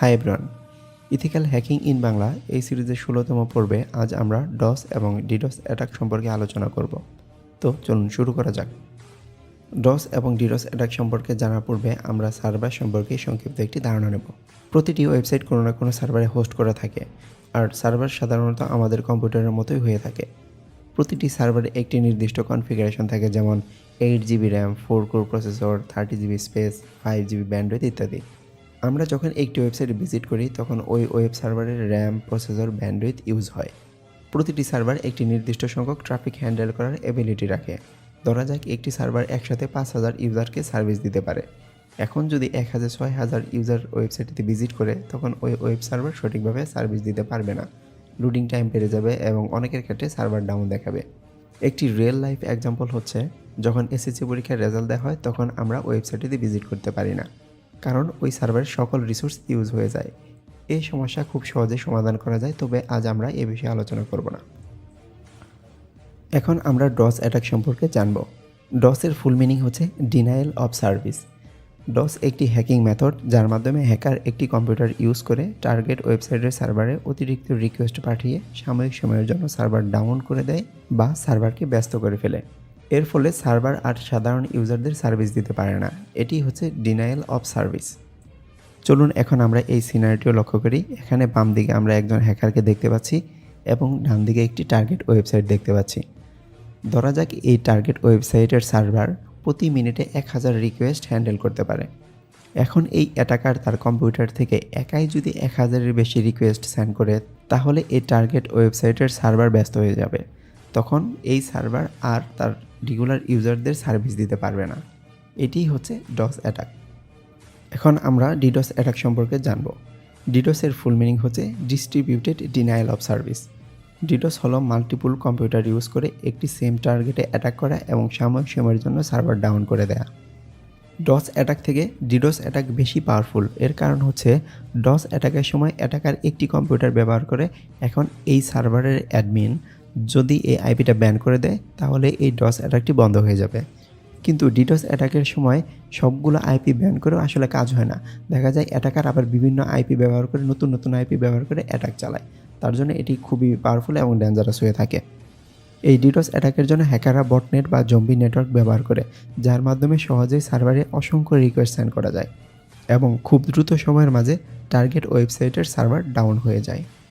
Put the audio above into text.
Hi everyone, ethical hacking in Bangla এই সিরিজের ১৬তম পর্বে আজ আমরা ডস এবং ডিডস অ্যাটাক সম্পর্কে আলোচনা করব। তো চলুন শুরু করা যাক। ডস এবং ডিডস অ্যাটাক সম্পর্কে জানার পূর্বে আমরা সার্ভার সম্পর্কে সংক্ষিপ্ত একটি ধারণা নেব। প্রতিটি ওয়েবসাইট কোনো না কোনো সার্ভারে হোস্ট করা থাকে, আর সার্ভার সাধারণত আমাদের কম্পিউটারের মতোই হয়ে থাকে। প্রতিটি সার্ভারে একটি নির্দিষ্ট কনফিগারেশন থাকে, যেমন 8 GB RAM, 4 core processor, 30 GB space, 5 GB bandwidth ইত্যাদি। আমরা যখন একটি ওয়েবসাইট ভিজিট করি তখন ওই ওয়েব সার্ভারের র্যাম, প্রসেসর, ব্যান্ডউইথ ইউজ হয়। প্রতিটি সার্ভার একটি নির্দিষ্ট সংখ্যক ট্রাফিক হ্যান্ডেল করার এবিলিটি রাখে। ধরা যাক একটি সার্ভার একসাথে 5,000 ইউজারকে সার্ভিস দিতে পারে। এখন যদি 6,000 ইউজার ওয়েবসাইটটিতে ভিজিট করে, তখন ওই ওয়েব সার্ভার সঠিকভাবে সার্ভিস দিতে পারবে না, লোডিং টাইম বেড়ে যাবে এবং অনেকের ক্ষেত্রে সার্ভার ডাউন দেখাবে। একটি রিয়েল লাইফ এক্সাম্পল হচ্ছে, যখন এসএসসি পরীক্ষার রেজাল্ট দেওয়া হয় তখন আমরা ওয়েবসাইটটিতে ভিজিট করতে পারি না, কারণ ওই সার্ভারের সকল রিসোর্স ইউজ হয়ে যায়। এই সমস্যা খুব সহজে সমাধান করা যায়, তবে আজ আমরা এ বিষয়ে আলোচনা করব না। এখন আমরা ডস অ্যাটাক সম্পর্কে জানব। ডসের ফুল মিনিং হচ্ছে ডিনায়াল অফ সার্ভিস। ডস একটি হ্যাকিং মেথড যার মাধ্যমে হ্যাকার একটি কম্পিউটার ইউজ করে টার্গেট ওয়েবসাইটের সার্ভারে অতিরিক্ত রিকোয়েস্ট পাঠিয়ে সাময়িক সময়ের জন্য সার্ভার ডাউন করে দেয় বা সার্ভারকে ব্যস্ত করে ফেলে। এর ফলে সার্ভার আর সাধারণ ইউজারদের সার্ভিস দিতে পারে না। এটি হচ্ছে ডিনায়াল অফ সার্ভিস। চলুন এখন আমরা এই সিনারিটিও লক্ষ্য করি। এখানে বাম দিকে আমরা একজন হ্যাকারকে দেখতে পাচ্ছি এবং ডান দিকে একটি টার্গেট ওয়েবসাইট দেখতে পাচ্ছি। ধরা যাক এই টার্গেট ওয়েবসাইটের সার্ভার প্রতি মিনিটে 1000 রিকোয়েস্ট হ্যান্ডেল করতে পারে। এখন এই অ্যাটাকার তার কম্পিউটার থেকে একাই যদি 1000-এর বেশি রিকোয়েস্ট সেন্ড করে, তাহলে এই টার্গেট ওয়েবসাইটের সার্ভার ব্যস্ত হয়ে যাবে। তখন এই সার্ভার আর তার রেগুলার ইউজারদের সার্ভিস দিতে পারবে না। এটিই হচ্ছে ডস অ্যাটাক। এখন আমরা ডিডস অ্যাটাক সম্পর্কে জানব। ডিডসের ফুল মিনিং হচ্ছে distributed denial of service. Deeds হলো মাল্টিপল কম্পিউটার ইউজ করে একটি সেম টার্গেটে অ্যাটাক করা এবং সাময়িক সময়ের জন্য সার্ভার ডাউন করে দেয়া। ডস অ্যাটাক থেকে ডিডস অ্যাটাক বেশি পাওয়ারফুল। এর কারণ হচ্ছে ডস অ্যাটাকের সময় অ্যাটাকার একটি কম্পিউটার ব্যবহার করে। এখন এই সার্ভারের অ্যাডমিন যদি এই আইপিটা ব্যান করে দেয়, তাহলে এই ডস অ্যাটাকটি বন্ধ হয়ে যাবে। কিন্তু ডিডস অ্যাটাকের সময় সবগুলো আইপি ব্যান করেও আসলে কাজ হয় না। দেখা যায় অ্যাটাকার আবার বিভিন্ন আইপি ব্যবহার করে, নতুন নতুন আইপি ব্যবহার করে অ্যাটাক চালায়। তার জন্য এটি খুবই পাওয়ারফুল এবং ডেঞ্জারাস হয়ে থাকে। এই ডিডস অ্যাটাকের জন্য হ্যাকাররা বটনেট বা জম্বি নেটওয়ার্ক ব্যবহার করে, যার মাধ্যমে সহজেই সার্ভারে অসংখ্য রিকোয়েস্ট সেন্ড করা যায় এবং খুব দ্রুত সময়ের মাঝে টার্গেট ওয়েবসাইটের সার্ভার ডাউন হয়ে যায়।